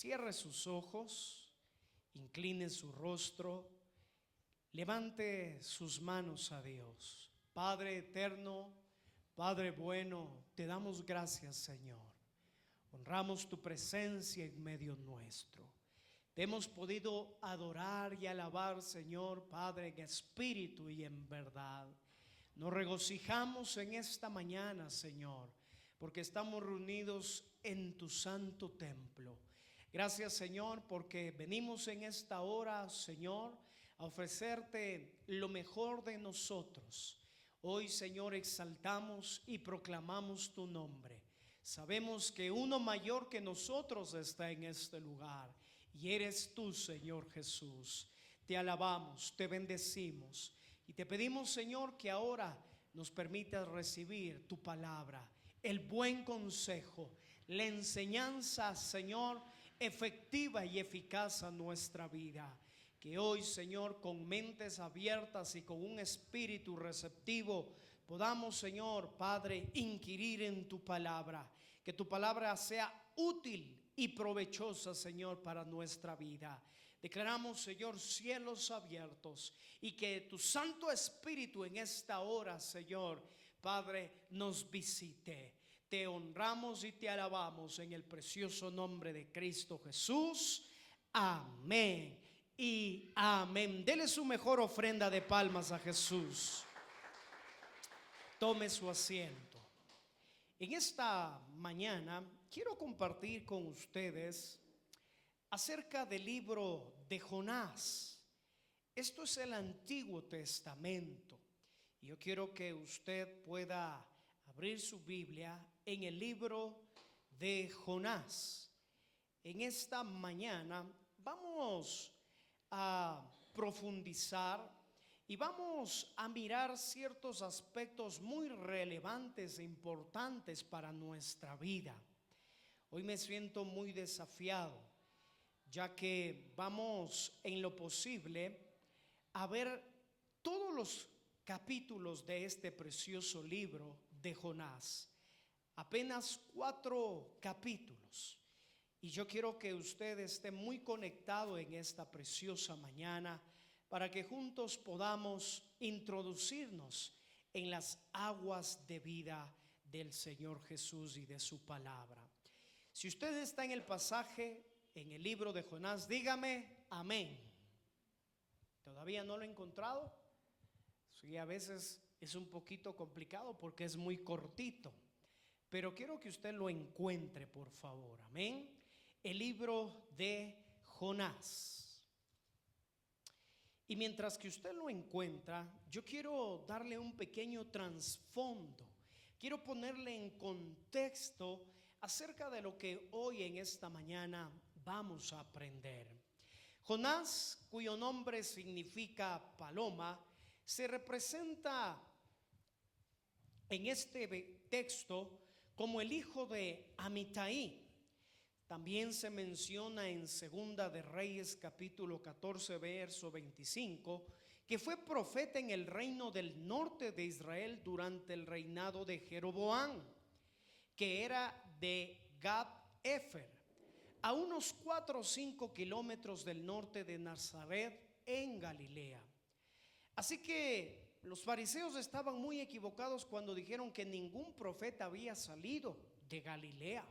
Cierre sus ojos, incline su rostro, levante sus manos a Dios. Padre eterno, Padre bueno, te damos gracias, Señor. Honramos tu presencia en medio nuestro. Te hemos podido adorar y alabar, Señor Padre, en espíritu y en verdad. Nos regocijamos en esta mañana, Señor, porque estamos reunidos en tu santo templo. Gracias, Señor, porque venimos en esta hora, Señor, a ofrecerte lo mejor de nosotros. Hoy, Señor, exaltamos y proclamamos tu nombre. Sabemos que uno mayor que nosotros está en este lugar, y eres tú, Señor Jesús. Te alabamos, te bendecimos y te pedimos, Señor, que ahora nos permitas recibir tu palabra, el buen consejo, la enseñanza, Señor, efectiva y eficaz a nuestra vida. Que hoy, Señor, con mentes abiertas y con un espíritu receptivo podamos, Señor Padre, inquirir en tu palabra. Que tu palabra sea útil y provechosa, Señor, para nuestra vida. Declaramos, Señor, cielos abiertos y que tu Santo Espíritu en esta hora, Señor Padre, nos visite. Te honramos y te alabamos en el precioso nombre de Cristo Jesús. Amén y amén. Dele su mejor ofrenda de palmas a Jesús. Tome su asiento. En esta mañana quiero compartir con ustedes acerca del libro de Jonás. Esto es el Antiguo Testamento. Y yo quiero que usted pueda abrir su Biblia en el libro de Jonás. En esta mañana vamos a profundizar y vamos a mirar ciertos aspectos muy relevantes e importantes para nuestra vida. Hoy me siento muy desafiado, ya que vamos en lo posible a ver todos los capítulos de este precioso libro de Jonás. Apenas 4 capítulos. Y yo quiero que usted esté muy conectado en esta preciosa mañana para que juntos podamos introducirnos en las aguas de vida del Señor Jesús y de su palabra. Si usted está en el pasaje, en el libro de Jonás, dígame amén. ¿Todavía no lo he encontrado? Sí, a veces es un poquito complicado porque es muy cortito, pero quiero que usted lo encuentre, por favor. Amén. El libro de Jonás. Y mientras que usted lo encuentra, yo quiero darle un pequeño trasfondo. Quiero ponerle en contexto acerca de lo que hoy en esta mañana vamos a aprender. Jonás, cuyo nombre significa paloma, se representa en este texto como el hijo de Amitai. También se menciona en Segunda de Reyes capítulo 14 verso 25 que fue profeta en el reino del norte de Israel durante el reinado de Jeroboam, que era de Gad-Efer, a unos 4 o 5 kilómetros del norte de Nazaret en Galilea. Así que los fariseos estaban muy equivocados cuando dijeron que ningún profeta había salido de Galilea.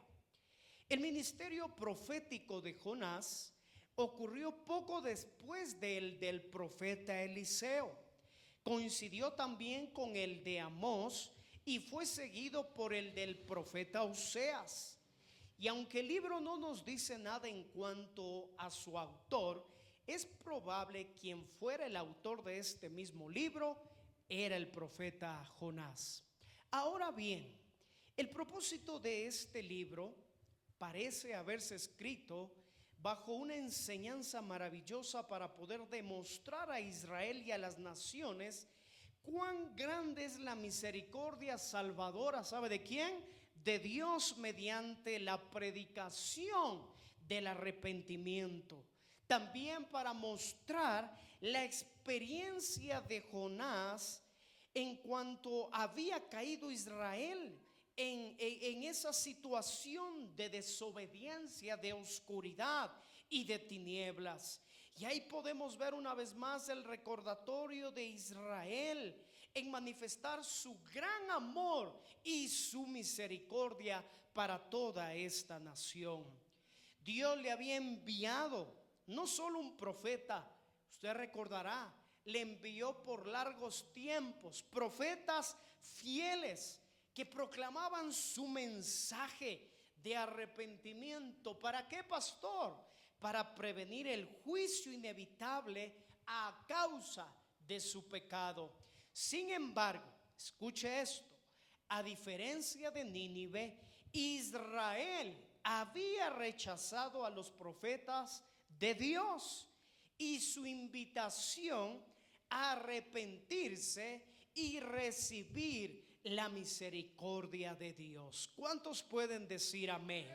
El ministerio profético de Jonás ocurrió poco después del profeta Eliseo. Coincidió también con el de Amós y fue seguido por el del profeta Oseas. Y aunque el libro no nos dice nada en cuanto a su autor, es probable quien fuera el autor de este mismo libro era el profeta Jonás. Ahora bien, el propósito de este libro parece haberse escrito bajo una enseñanza maravillosa para poder demostrar a Israel y a las naciones cuán grande es la misericordia salvadora. ¿Sabe de quién? De Dios mediante la predicación del arrepentimiento. También para mostrar la experiencia de Jonás en cuanto había caído Israel en esa situación de desobediencia, de oscuridad y de tinieblas. Y ahí podemos ver una vez más el recordatorio de Israel en manifestar su gran amor y su misericordia para toda esta nación. Dios le había enviado no solo un profeta, usted recordará, le envió por largos tiempos profetas fieles que proclamaban su mensaje de arrepentimiento. ¿Para qué, pastor? Para prevenir el juicio inevitable a causa de su pecado. Sin embargo, escuche esto, a diferencia de Nínive, Israel había rechazado a los profetas de Dios y su invitación a arrepentirse y recibir la misericordia de Dios. ¿Cuántos pueden decir amén?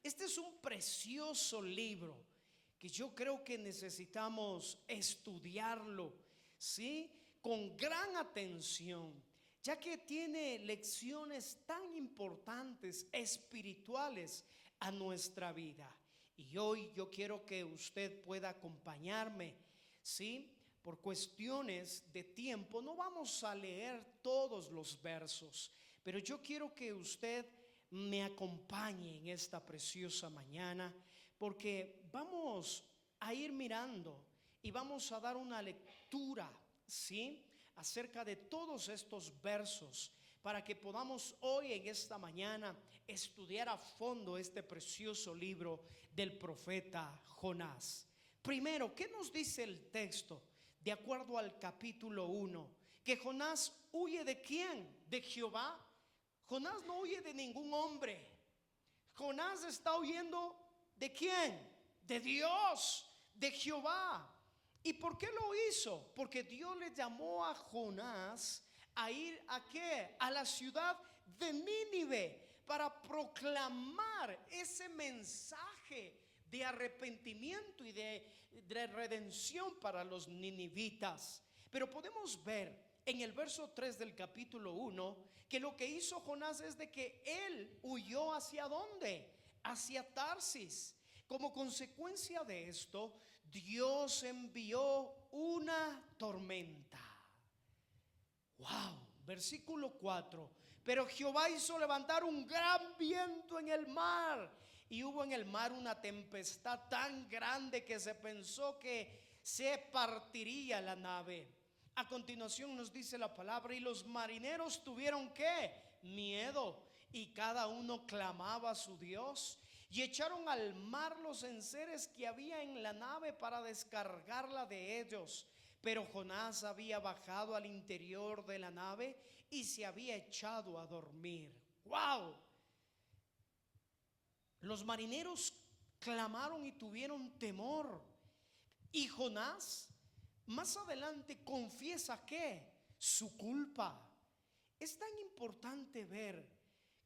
Este es un precioso libro que yo creo que necesitamos estudiarlo, ¿sí? Con gran atención, ya que tiene lecciones tan importantes, espirituales a nuestra vida. Y hoy yo quiero que usted pueda acompañarme, ¿sí? Por cuestiones de tiempo no vamos a leer todos los versos, pero yo quiero que usted me acompañe en esta preciosa mañana, porque vamos a ir mirando y vamos a dar una lectura, ¿sí?, acerca de todos estos versos, para que podamos hoy en esta mañana estudiar a fondo este precioso libro del profeta Jonás. Primero, ¿qué nos dice el texto? De acuerdo al capítulo 1, que Jonás huye ¿de quién? De Jehová. Jonás no huye de ningún hombre. Jonás está huyendo ¿de quién? De Dios, de Jehová. ¿Y por qué lo hizo? Porque Dios le llamó a Jonás a ir ¿a qué? A la ciudad de Nínive para proclamar ese mensaje de arrepentimiento y de redención para los ninivitas. Pero podemos ver en el verso 3 del capítulo 1 que lo que hizo Jonás es de que él huyó ¿hacia dónde? Hacia Tarsis. Como consecuencia de esto, Dios envió una tormenta. Wow, versículo 4. Pero Jehová hizo levantar un gran viento en el mar, y hubo en el mar una tempestad tan grande que se pensó que se partiría la nave. A continuación nos dice la palabra: y los marineros tuvieron ¿qué? Miedo, y cada uno clamaba a su Dios, y echaron al mar los enseres que había en la nave para descargarla de ellos. Pero Jonás había bajado al interior de la nave y se había echado a dormir. ¡Wow! Los marineros clamaron y tuvieron temor. Y Jonás más adelante confiesa que su culpa. Es tan importante ver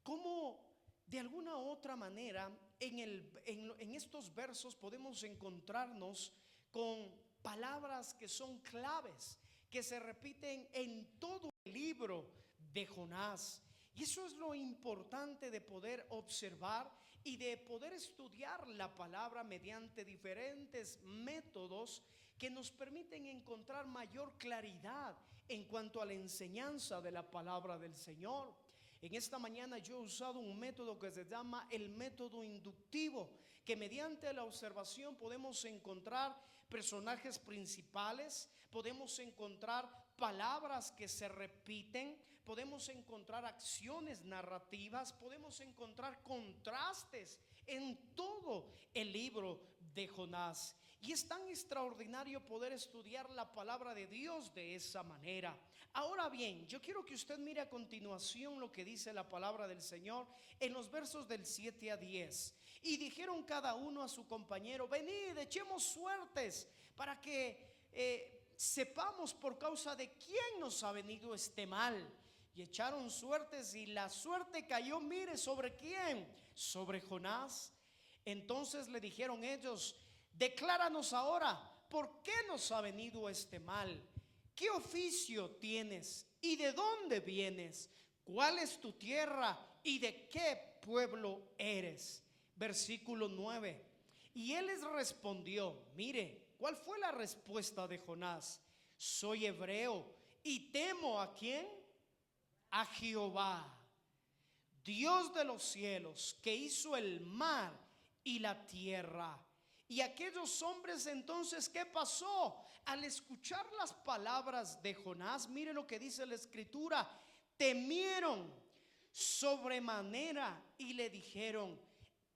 cómo de alguna u otra manera en estos versos podemos encontrarnos con palabras que son claves, que se repiten en todo el libro de Jonás. Y eso es lo importante de poder observar y de poder estudiar la palabra mediante diferentes métodos que nos permiten encontrar mayor claridad en cuanto a la enseñanza de la palabra del Señor. En esta mañana yo he usado un método que se llama el método inductivo, que mediante la observación podemos encontrar personajes principales, podemos encontrar palabras que se repiten, podemos encontrar acciones narrativas, podemos encontrar contrastes en todo el libro de Jonás. Y es tan extraordinario poder estudiar la palabra de Dios de esa manera. Ahora bien, yo quiero que usted mire a continuación lo que dice la palabra del Señor en los versos del 7 a 10. Y dijeron cada uno a su compañero: venid, echemos suertes para que sepamos por causa de quién nos ha venido este mal. Y echaron suertes, y la suerte cayó, mire, ¿sobre quién? Sobre Jonás. Entonces le dijeron ellos: decláranos ahora, ¿por qué nos ha venido este mal? ¿Qué oficio tienes y de dónde vienes? ¿Cuál es tu tierra y de qué pueblo eres? Versículo 9. Y él les respondió, mire, ¿cuál fue la respuesta de Jonás? Soy hebreo y temo ¿a quién? A Jehová, Dios de los cielos, que hizo el mar y la tierra. Y aquellos hombres entonces, ¿qué pasó? Al escuchar las palabras de Jonás, mire lo que dice la escritura, temieron sobremanera y le dijeron,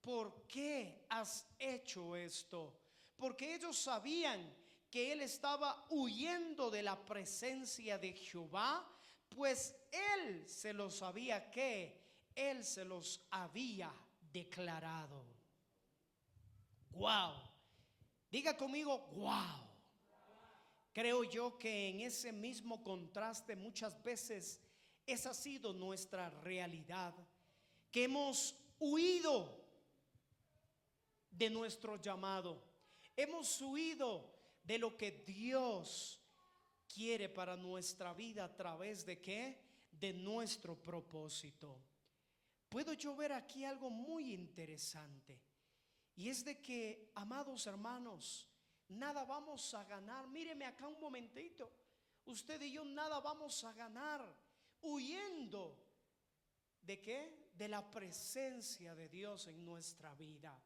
¿por qué has hecho esto? Porque ellos sabían que él estaba huyendo de la presencia de Jehová, pues él se los había él se los había declarado. Wow. Diga conmigo, wow. Creo yo que en ese mismo contraste muchas veces esa ha sido nuestra realidad, que hemos huido de nuestro llamado, hemos huido de lo que Dios quiere para nuestra vida a través de ¿qué? De nuestro propósito. Puedo yo ver aquí algo muy interesante, y es de que, amados hermanos, nada vamos a ganar. Míreme acá un momentito. Usted y yo nada vamos a ganar huyendo ¿de qué? De la presencia de Dios en nuestra vida.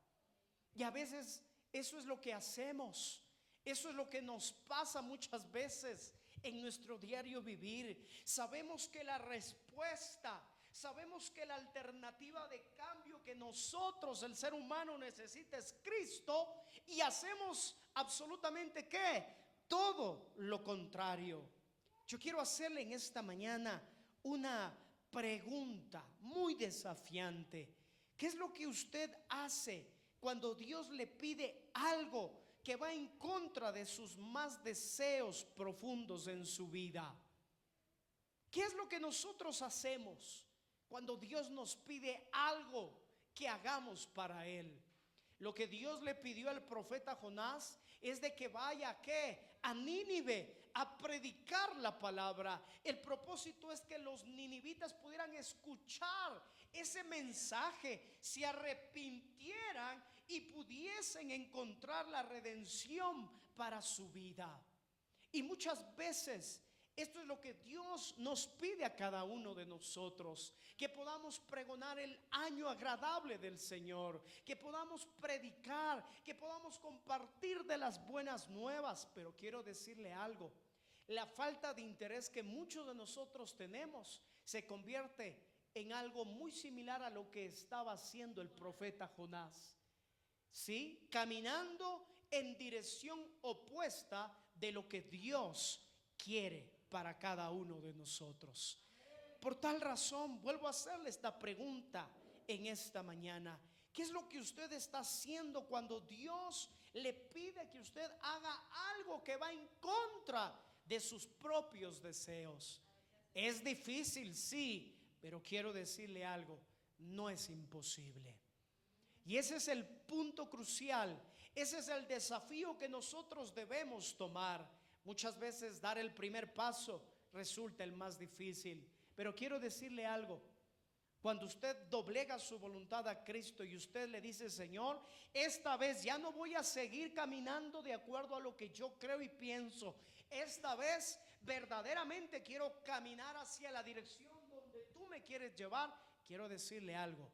Y a veces eso es lo que hacemos. Eso es lo que nos pasa muchas veces en nuestro diario vivir. Sabemos que la respuesta, sabemos que la alternativa de cambio que nosotros, el ser humano, necesita es Cristo, y hacemos absolutamente ¿qué? Todo lo contrario. Yo quiero hacerle en esta mañana una pregunta muy desafiante. ¿Qué es lo que usted hace cuando Dios le pide algo que va en contra de sus más deseos profundos en su vida? ¿Qué es lo que nosotros hacemos cuando Dios nos pide algo que hagamos para Él? Lo que Dios le pidió al profeta Jonás es de que vaya ¿qué? A Nínive a predicar la palabra. El propósito es que los ninivitas pudieran escuchar ese mensaje, se arrepintieran y pudiesen encontrar la redención para su vida. Y muchas veces esto es lo que Dios nos pide a cada uno de nosotros, que podamos pregonar el año agradable del Señor, que podamos predicar, que podamos compartir de las buenas nuevas. Pero quiero decirle algo, la falta de interés que muchos de nosotros tenemos se convierte en algo muy similar a lo que estaba haciendo el profeta Jonás. ¿Sí? Caminando en dirección opuesta de lo que Dios quiere para cada uno de nosotros. Por tal razón, vuelvo a hacerle esta pregunta en esta mañana. ¿Qué es lo que usted está haciendo cuando Dios le pide que usted haga algo que va en contra de sus propios deseos? Es difícil, sí, pero quiero decirle algo, no es imposible. Y ese es el punto crucial, ese es el desafío que nosotros debemos tomar. Muchas veces dar el primer paso resulta el más difícil, pero quiero decirle algo. Cuando usted doblega su voluntad a Cristo y usted le dice, Señor, esta vez ya no voy a seguir caminando de acuerdo a lo que yo creo y pienso. Esta vez verdaderamente quiero caminar hacia la dirección donde tú me quieres llevar. Quiero decirle algo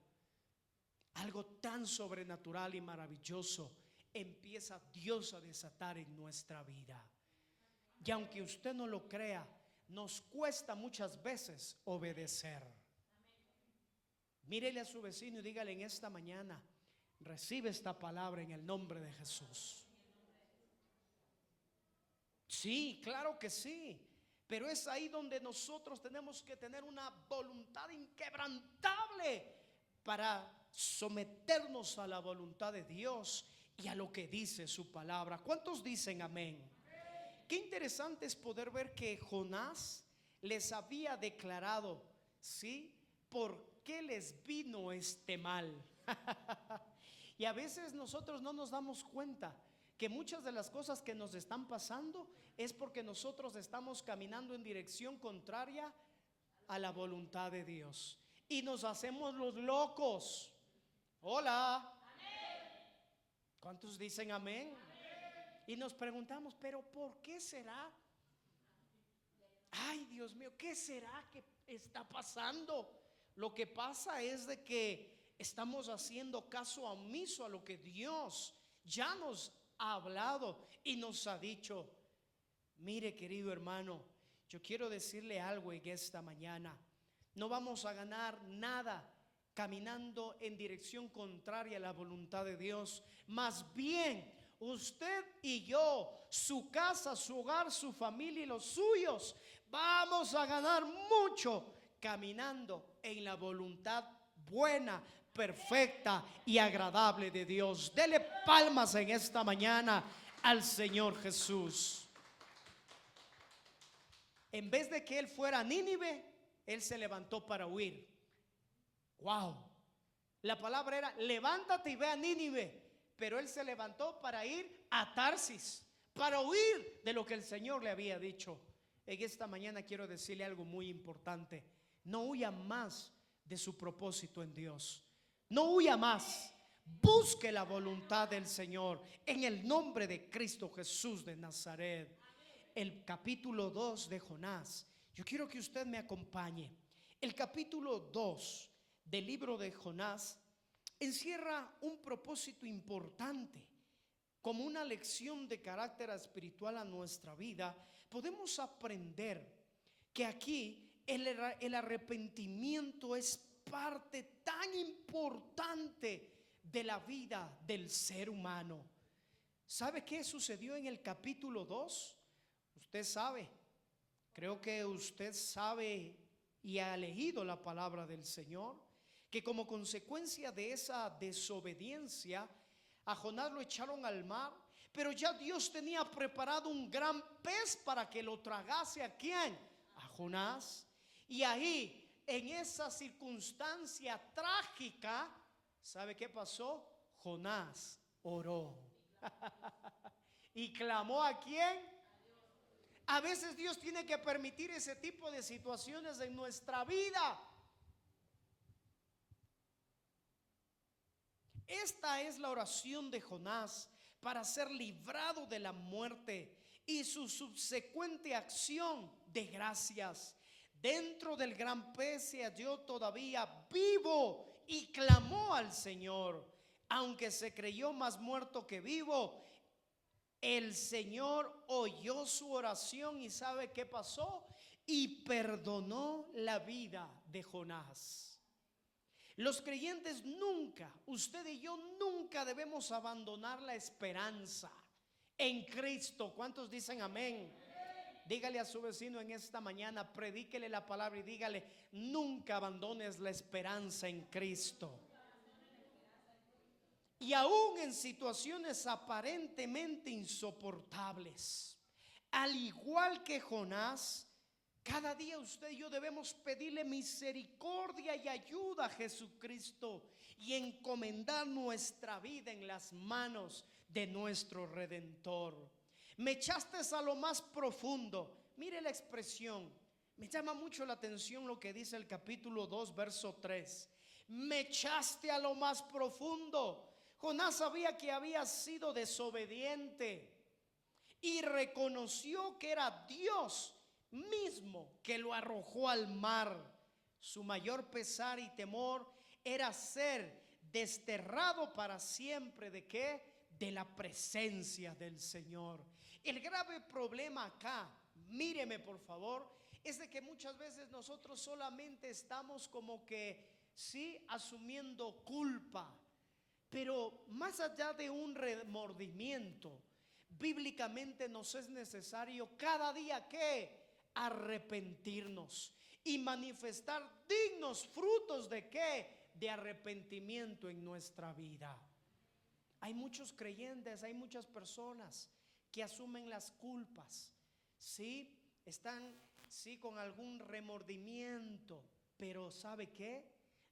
tan sobrenatural y maravilloso empieza Dios a desatar en nuestra vida. Y aunque usted no lo crea, nos cuesta muchas veces obedecer. Mírele a su vecino y dígale en esta mañana, recibe esta palabra en el nombre de Jesús. Sí, claro que sí, pero es ahí donde nosotros tenemos que tener una voluntad inquebrantable para someternos a la voluntad de Dios y a lo que dice su palabra. ¿Cuántos dicen amén? Qué interesante es poder ver que Jonás les había declarado, ¿sí? ¿Por qué les vino este mal? Y a veces nosotros no nos damos cuenta que muchas de las cosas que nos están pasando es porque nosotros estamos caminando en dirección contraria a la voluntad de Dios y nos hacemos los locos. Hola. ¿Cuántos dicen amén? Y nos preguntamos, pero ¿por qué será? Ay, Dios mío, ¿qué será que está pasando? Lo que pasa es de que estamos haciendo caso omiso a lo que Dios ya nos ha hablado y nos ha dicho. Mire, querido hermano, yo quiero decirle algo en esta mañana. No vamos a ganar nada caminando en dirección contraria a la voluntad de Dios. Más bien, usted y yo, su casa, su hogar, su familia y los suyos, vamos a ganar mucho caminando en la voluntad buena, perfecta y agradable de Dios. Dele palmas en esta mañana al Señor Jesús. En vez de que él fuera a Nínive, él se levantó para huir. Wow. La palabra era levántate y ve a Nínive, pero él se levantó para ir a Tarsis, para huir de lo que el Señor le había dicho. En esta mañana quiero decirle algo muy importante. No huya más de su propósito en Dios. No huya más. Busque la voluntad del Señor en el nombre de Cristo Jesús de Nazaret. El capítulo 2 de Jonás. Yo quiero que usted me acompañe. El capítulo 2 del libro de Jonás encierra un propósito importante. Como una lección de carácter espiritual a nuestra vida, podemos aprender que aquí el arrepentimiento es parte tan importante de la vida del ser humano. ¿Sabe qué sucedió en el capítulo 2? Usted sabe, creo que usted sabe y ha leído la palabra del Señor, que como consecuencia de esa desobediencia, a Jonás lo echaron al mar, pero ya Dios tenía preparado un gran pez para que lo tragase. ¿A quién? A Jonás. Y ahí, en esa circunstancia trágica, ¿sabe qué pasó? Jonás oró. ¿Y clamó a quién? A veces Dios tiene que permitir ese tipo de situaciones en nuestra vida. Esta es la oración de Jonás para ser librado de la muerte y su subsecuente acción de gracias. Dentro del gran pez se halló todavía vivo y clamó al Señor. Aunque se creyó más muerto que vivo, el Señor oyó su oración y ¿sabe qué pasó? Y perdonó la vida de Jonás. Los creyentes nunca, usted y yo nunca debemos abandonar la esperanza en Cristo. ¿Cuántos dicen amén? Dígale a su vecino en esta mañana, predíquele la palabra y dígale, nunca abandones la esperanza en Cristo. Y aún en situaciones aparentemente insoportables, al igual que Jonás, cada día usted y yo debemos pedirle misericordia y ayuda a Jesucristo y encomendar nuestra vida en las manos de nuestro Redentor. Me echaste a lo más profundo. Mire la expresión. Me llama mucho la atención lo que dice el capítulo 2, verso 3. Me echaste a lo más profundo. Jonás sabía que había sido desobediente y reconoció que era Dios mismo que lo arrojó al mar. Su mayor pesar y temor era ser desterrado para siempre. ¿De qué? De la presencia del Señor. El grave problema acá, míreme por favor, es de que muchas veces nosotros solamente estamos como que sí asumiendo culpa. Pero más allá de un remordimiento, bíblicamente nos es necesario cada día que arrepentirnos y manifestar dignos frutos de qué, de arrepentimiento en nuestra vida. Hay muchos creyentes, hay muchas personas que asumen las culpas, sí, están sí con algún remordimiento, pero ¿sabe qué?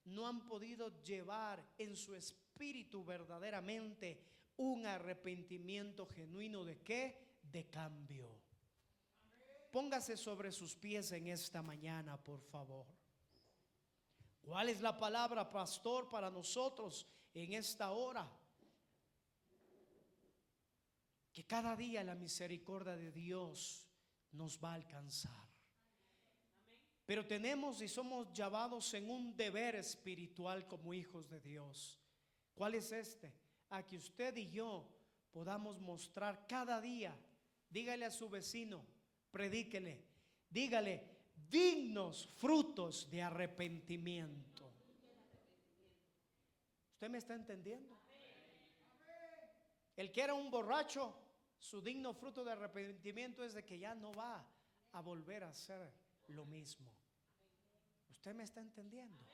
No han podido llevar en su espíritu verdaderamente un arrepentimiento genuino. ¿De qué? De cambio. póngase sobre sus pies en esta mañana, por favor. ¿Cuál es la palabra, pastor, para nosotros en esta hora? Que cada día la misericordia de Dios nos va a alcanzar. Pero tenemos y somos llamados en un deber espiritual como hijos de Dios. ¿Cuál es este? A que usted y yo podamos mostrar cada día. Dígale a su vecino, predíquele, dígale, dignos frutos de arrepentimiento. ¿Usted me está entendiendo? El que era un borracho, su digno fruto de arrepentimiento es de que ya no va a volver a hacer lo mismo. ¿Usted me está entendiendo?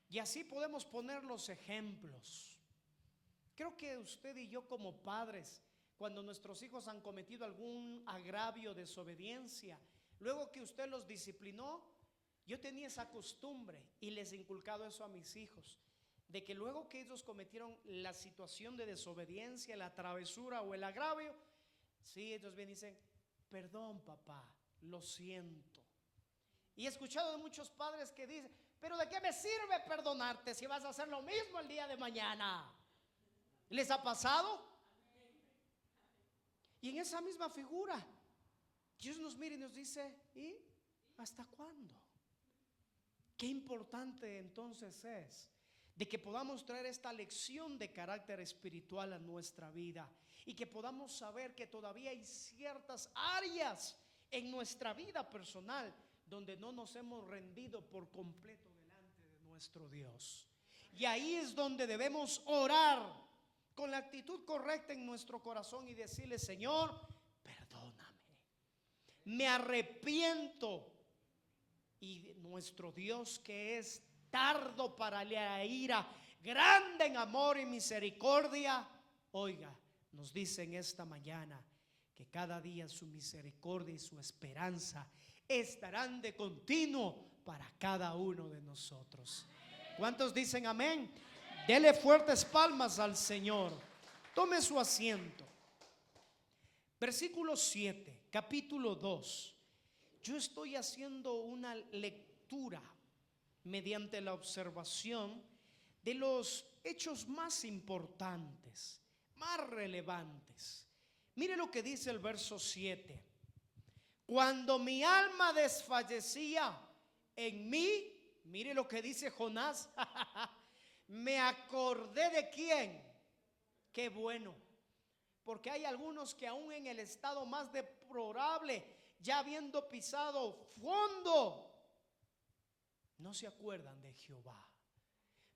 Y así podemos poner los ejemplos. Creo que usted y yo como padres, cuando nuestros hijos han cometido algún agravio, desobediencia, luego que usted los disciplinó, yo tenía esa costumbre y les he inculcado eso a mis hijos, de que luego que ellos cometieron la situación de desobediencia, la travesura o el agravio, sí, ellos vienen y dicen, perdón papá, lo siento. Y he escuchado de muchos padres que dicen, pero ¿de qué me sirve perdonarte si vas a hacer lo mismo el día de mañana? ¿Les ha pasado? Y en esa misma figura, Dios nos mira y nos dice, ¿y hasta cuándo? Qué importante entonces es de que podamos traer esta lección de carácter espiritual a nuestra vida y que podamos saber que todavía hay ciertas áreas en nuestra vida personal donde no nos hemos rendido por completo delante de nuestro Dios. Y ahí es donde debemos orar con la actitud correcta en nuestro corazón y decirle, Señor, perdóname, me arrepiento. Y nuestro Dios, que es tardo para la ira, grande en amor y misericordia, oiga, nos dice en esta mañana que cada día su misericordia y su esperanza estarán de continuo para cada uno de nosotros. ¿Cuántos dicen amén? Dele fuertes palmas al Señor. Tome su asiento. Versículo 7, capítulo 2. Yo estoy haciendo una lectura mediante la observación de los hechos más importantes, más relevantes. Mire lo que dice el verso 7. Cuando mi alma desfallecía en mí, mire lo que dice Jonás, me acordé de quién. Qué bueno, porque hay algunos que aún en el estado más deplorable, ya habiendo pisado fondo, no se acuerdan de Jehová.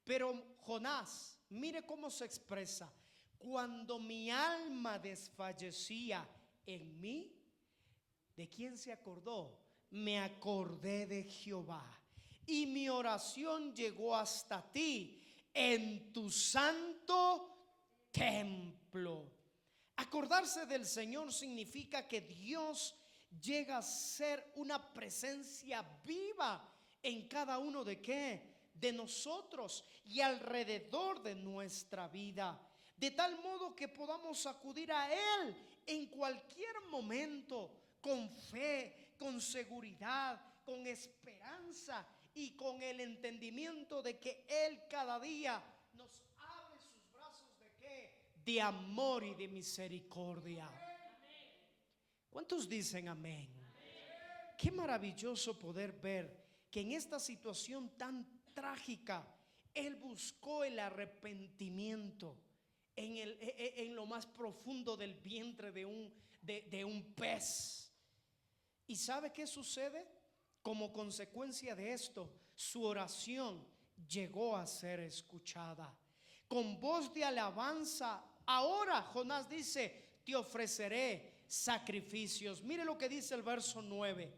Pero Jonás, mire cómo se expresa. Cuando mi alma desfallecía en mí, ¿de quién se acordó? Me acordé de Jehová. Y mi oración llegó hasta ti en tu santo templo. Acordarse del Señor significa que Dios llega a ser una presencia viva en cada uno de ¿qué? De nosotros y alrededor de nuestra vida, de tal modo que podamos acudir a Él en cualquier momento, con fe, con seguridad, con esperanza y con el entendimiento de que Él cada día nos abre sus brazos de ¿qué? De amor y de misericordia. ¿Cuántos dicen amén? Qué maravilloso poder ver que en esta situación tan trágica Él buscó el arrepentimiento en lo más profundo del vientre de un pez. ¿Y sabe qué sucede? Como consecuencia de esto, su oración llegó a ser escuchada. Con voz de alabanza, ahora Jonás dice, te ofreceré sacrificios. Mire lo que dice el verso 9.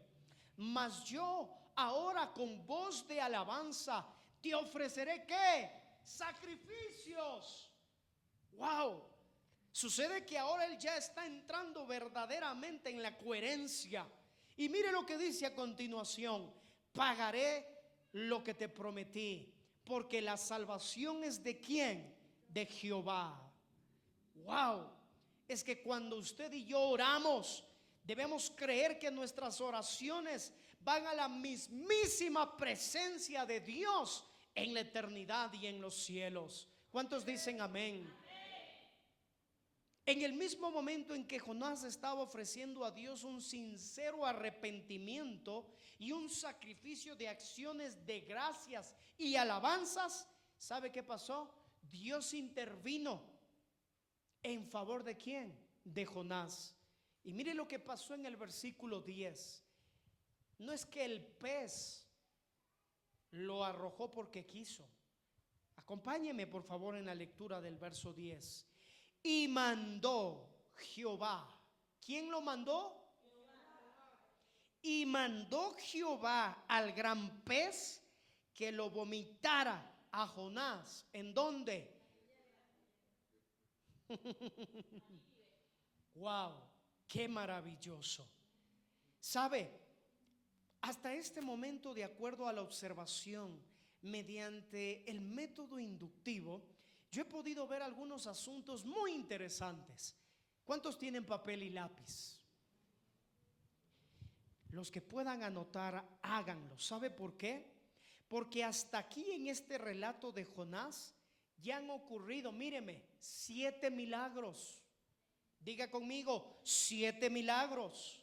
Mas yo ahora con voz de alabanza te ofreceré ¿qué? Sacrificios. Wow. Sucede que ahora él ya está entrando verdaderamente en la coherencia. Y mire lo que dice a continuación. Pagaré lo que te prometí, porque la salvación es de ¿quién? De Jehová. Wow. Es que cuando usted y yo oramos, Debemos creer que nuestras oraciones van a la mismísima presencia de Dios en la eternidad y en los cielos. ¿Cuántos dicen amén? En el mismo momento en que Jonás estaba ofreciendo a Dios un sincero arrepentimiento y un sacrificio de acciones de gracias y alabanzas, ¿sabe qué pasó? Dios intervino en favor de ¿quién? De Jonás. Y mire lo que pasó en el versículo 10. No es que el pez lo arrojó porque quiso. Acompáñeme por favor en la lectura del verso 10. Y mandó Jehová. ¿Quién lo mandó? Y mandó Jehová al gran pez que lo vomitara a Jonás. ¿En dónde? Wow, qué maravilloso. ¿Sabe? Hasta este momento, de acuerdo a la observación, mediante el método inductivo, yo he podido ver algunos asuntos muy interesantes. ¿Cuántos tienen papel y lápiz? Los que puedan anotar, háganlo. ¿Sabe por qué? Porque hasta aquí en este relato de Jonás ya han ocurrido, míreme, 7 milagros. Diga conmigo, 7 milagros.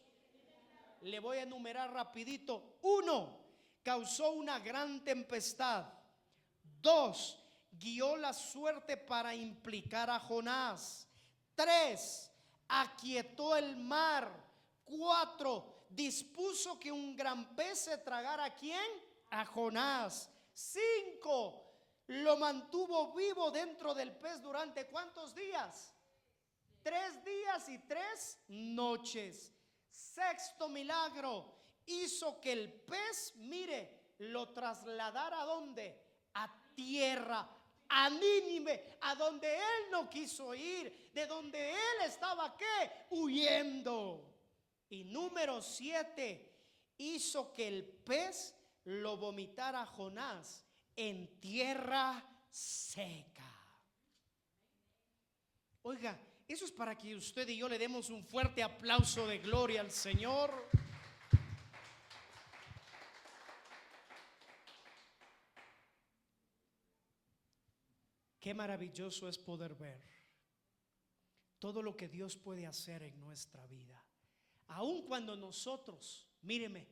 Le voy a enumerar rapidito. 1, causó una gran tempestad. 2, guió la suerte para implicar a Jonás. 3, aquietó el mar. 4, dispuso que un gran pez se tragara ¿a quién? A Jonás. 5, lo mantuvo vivo dentro del pez durante ¿cuántos días? 3 días y 3 noches. 6º milagro, hizo que el pez, mire, lo trasladara ¿a dónde? A tierra, a Nínive, a donde él no quiso ir, de donde él estaba ¿qué? Huyendo. Y número 7, hizo que el pez lo vomitara a Jonás en tierra seca. Oiga, eso es para que usted y yo le demos un fuerte aplauso de gloria al Señor. Qué maravilloso es poder ver todo lo que Dios puede hacer en nuestra vida. Aun cuando nosotros, míreme,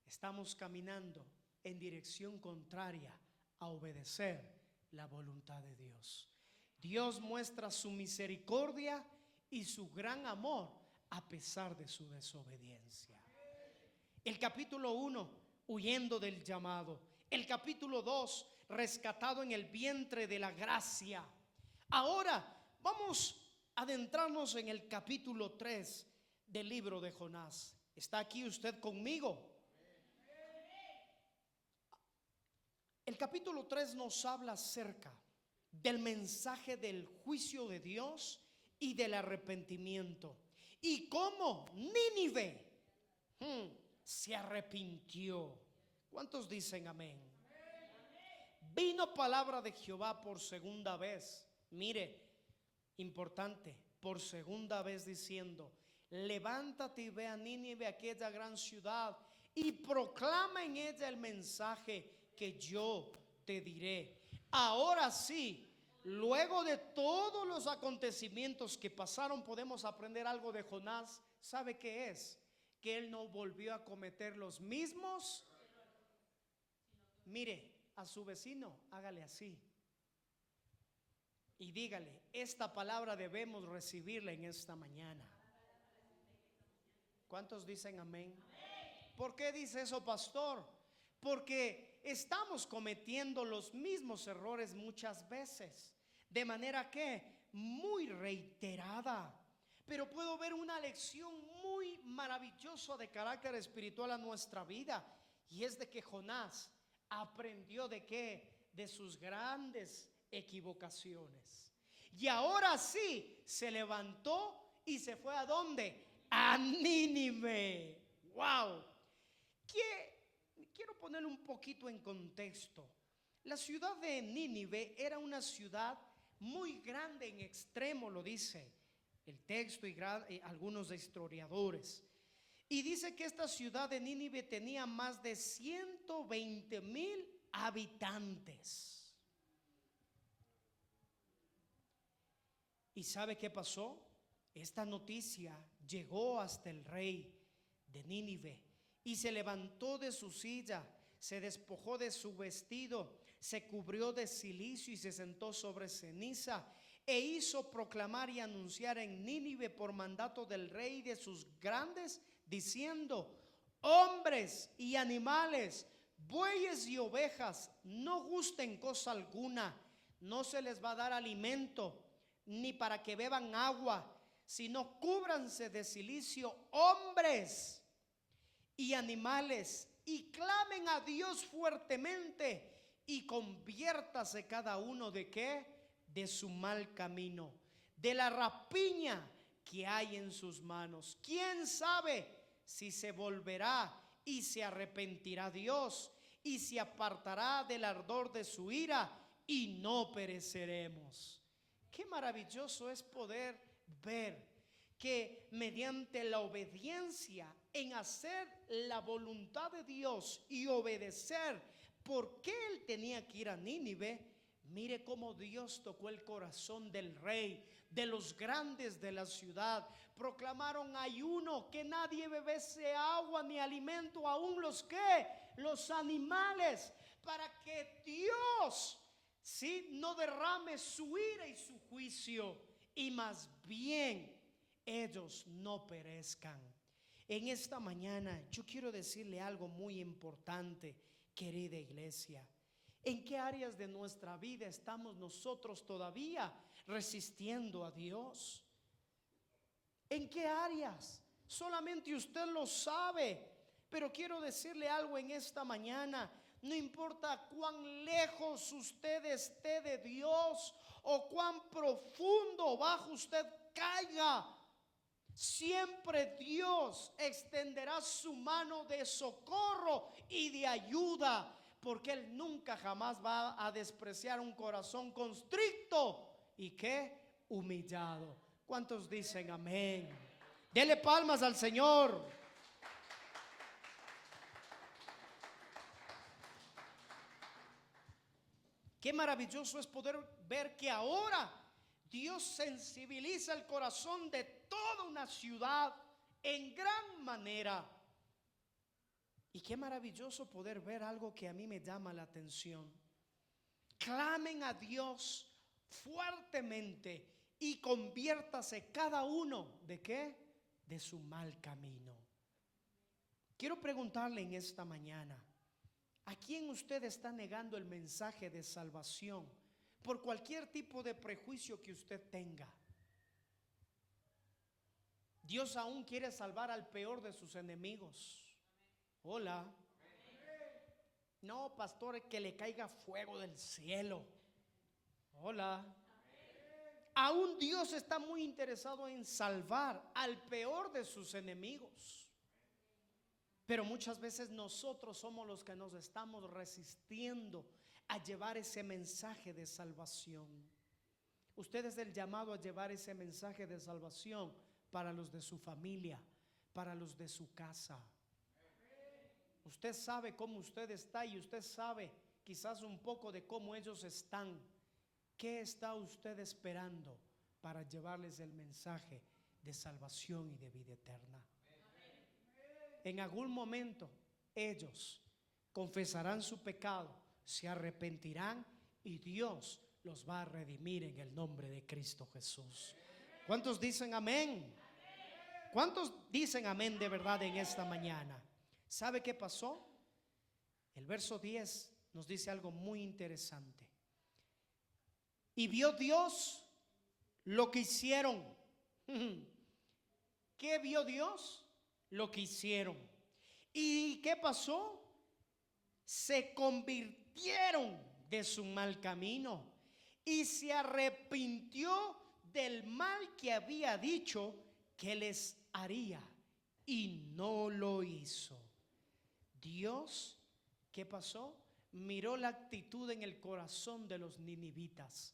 estamos caminando en dirección contraria a obedecer la voluntad de Dios. Dios muestra su misericordia y su gran amor a pesar de su desobediencia. El capítulo 1, huyendo del llamado. El capítulo 2, rescatado en el vientre de la gracia. Ahora vamos a adentrarnos en el capítulo 3 del libro de Jonás. ¿Está aquí usted conmigo? El capítulo 3 nos habla acerca del mensaje del juicio de Dios y del arrepentimiento, y cómo Nínive se arrepintió. ¿Cuántos dicen amén? Vino palabra de Jehová por segunda vez. Mire, importante, por segunda vez diciendo: levántate y ve a Nínive, aquella gran ciudad, y proclama en ella el mensaje que yo te diré. Ahora sí, luego de todos los acontecimientos que pasaron, podemos aprender algo de Jonás. ¿Sabe qué es? Que él no volvió a cometer los mismos. Mire, a su vecino, hágale así y dígale: esta palabra debemos recibirla en esta mañana. ¿Cuántos dicen amén? ¿Por qué dice eso, pastor? Porque estamos cometiendo los mismos errores muchas veces, de manera que muy reiterada. Pero puedo ver una lección muy maravillosa de carácter espiritual a nuestra vida, y es de que Jonás aprendió ¿de qué? De sus grandes equivocaciones. Y ahora sí se levantó y se fue ¿a dónde? A Nínive. Wow. Quiero poner un poquito en contexto. La ciudad de Nínive era una ciudad muy grande en extremo, lo dice el texto y algunos historiadores. Y dice que esta ciudad de Nínive tenía más de 120,000 habitantes. ¿Y sabe qué pasó? Esta noticia llegó hasta el rey de Nínive y se levantó de su silla, se despojó de su vestido, se cubrió de cilicio y se sentó sobre ceniza, e hizo proclamar y anunciar en Nínive por mandato del rey de sus grandes, diciendo: hombres y animales, bueyes y ovejas, no gusten cosa alguna, no se les va a dar alimento, ni para que beban agua, sino cúbranse de cilicio hombres y animales, y clamen a Dios fuertemente, y conviértase cada uno de ¿qué? De su mal camino, de la rapiña que hay en sus manos. ¿Quién sabe si se volverá y se arrepentirá Dios y se apartará del ardor de su ira y no pereceremos? Qué maravilloso es poder ver que mediante la obediencia en hacer la voluntad de Dios y obedecer, ¿por qué él tenía que ir a Nínive? Mire cómo Dios tocó el corazón del rey, de los grandes de la ciudad. Proclamaron ayuno, que nadie bebese agua ni alimento, aún los animales, para que Dios no derrame su ira y su juicio, y más bien ellos no perezcan. En esta mañana yo quiero decirle algo muy importante, querida iglesia. ¿En qué áreas de nuestra vida estamos nosotros todavía resistiendo a Dios? ¿En qué áreas? Solamente usted lo sabe. Pero quiero decirle algo en esta mañana. No importa cuán lejos usted esté de Dios o cuán profundo o bajo usted caiga, siempre Dios extenderá su mano de socorro y de ayuda, porque Él nunca jamás va a despreciar un corazón constricto y ¿qué? Humillado. ¿Cuántos dicen amén? Dele palmas al Señor. Qué maravilloso es poder ver que ahora Dios sensibiliza el corazón de toda una ciudad en gran manera. Y qué maravilloso poder ver algo que a mí me llama la atención. Clamen a Dios fuertemente y conviértase cada uno ¿de qué? De su mal camino. Quiero preguntarle en esta mañana, ¿a quién usted está negando el mensaje de salvación por cualquier tipo de prejuicio que usted tenga? Dios aún quiere salvar al peor de sus enemigos. Hola. No, pastor, que le caiga fuego del cielo. Hola. Aún Dios está muy interesado en salvar al peor de sus enemigos. Pero muchas veces nosotros somos los que nos estamos resistiendo a llevar ese mensaje de salvación. Usted es el llamado a llevar ese mensaje de salvación para los de su familia, para los de su casa. Usted sabe cómo usted está y usted sabe quizás un poco de cómo ellos están. ¿Qué está usted esperando para llevarles el mensaje de salvación y de vida eterna? En algún momento ellos confesarán su pecado, se arrepentirán y Dios los va a redimir en el nombre de Cristo Jesús. ¿Cuántos dicen amén? ¿Cuántos dicen amén de verdad en esta mañana? ¿Sabe qué pasó? El verso 10 nos dice algo muy interesante. Y vio Dios lo que hicieron. ¿Qué vio Dios? Lo que hicieron. ¿Y qué pasó? Se convirtieron de su mal camino y se arrepintió del mal que había dicho que les haría, y no lo hizo. Dios, ¿qué pasó? Miró la actitud en el corazón de los ninivitas,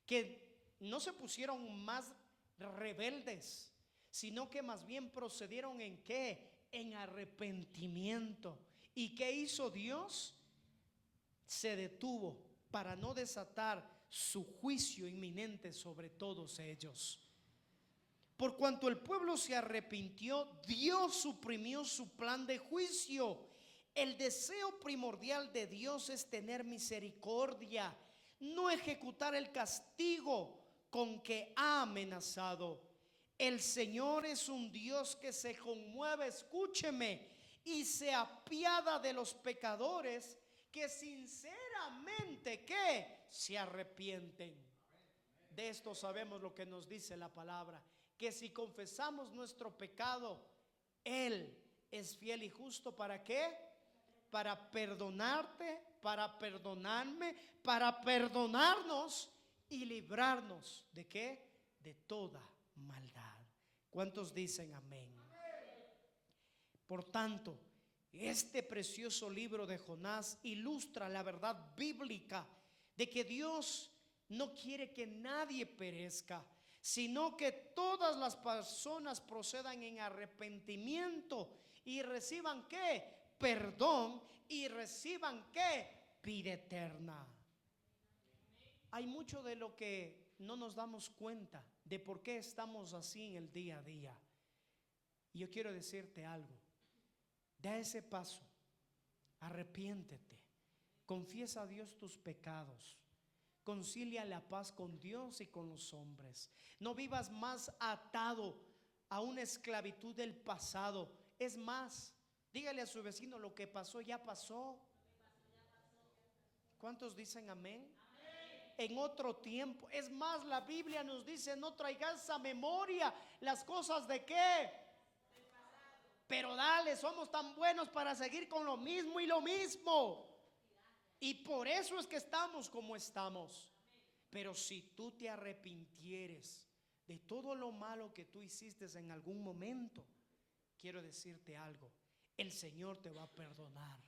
que no se pusieron más rebeldes, sino que más bien procedieron en ¿qué? en arrepentimiento. ¿Y qué hizo Dios? Se detuvo para no desatar su juicio inminente sobre todos ellos. Por cuanto el pueblo se arrepintió, Dios suprimió su plan de juicio. El deseo primordial de Dios es tener misericordia, no ejecutar el castigo con que ha amenazado. El Señor es un Dios que se conmueve, escúcheme, y se apiada de los pecadores que sinceramente ¿qué? Se arrepienten. De esto sabemos lo que nos dice la palabra, que si confesamos nuestro pecado, Él es fiel y justo. ¿Para qué? Para perdonarte, para perdonarme, para perdonarnos y librarnos ¿de qué? De toda maldad. ¿Cuántos dicen amén? Por tanto, este precioso libro de Jonás ilustra la verdad bíblica de que Dios no quiere que nadie perezca, sino que todas las personas procedan en arrepentimiento y reciban ¿qué? Perdón, y reciban ¿qué? Vida eterna. Hay mucho de lo que no nos damos cuenta de por qué estamos así en el día a día. Y yo quiero decirte algo. Da ese paso, arrepiéntete, confiesa a Dios tus pecados, concilia la paz con Dios y con los hombres. No vivas más atado a una esclavitud del pasado. Es más, dígale a su vecino: lo que pasó ya pasó. ¿Cuántos dicen amén? En otro tiempo. Es más, la Biblia nos dice: no traigas a memoria las cosas de qué. Pero dale, somos tan buenos para seguir con lo mismo y lo mismo. Y por eso es que estamos como estamos. Pero si tú te arrepintieres de todo lo malo que tú hiciste en algún momento, quiero decirte algo: el Señor te va a perdonar.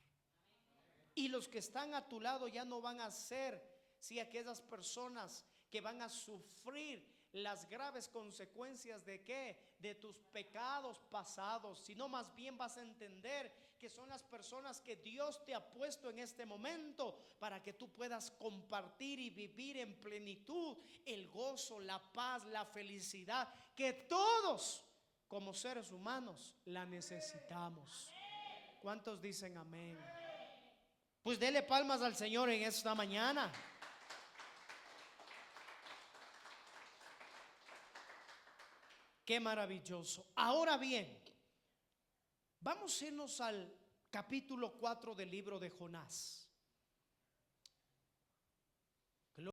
Y los que están a tu lado ya no van a ser, si aquellas personas que van a sufrir las graves consecuencias de qué, de tus pecados pasados, sino más bien vas a entender que son las personas que Dios te ha puesto en este momento para que tú puedas compartir y vivir en plenitud el gozo, la paz, la felicidad que todos como seres humanos la necesitamos. ¿Cuántos dicen amén? Pues dele palmas al Señor en esta mañana. Qué maravilloso. Ahora bien, vamos a irnos al capítulo 4 del libro de Jonás.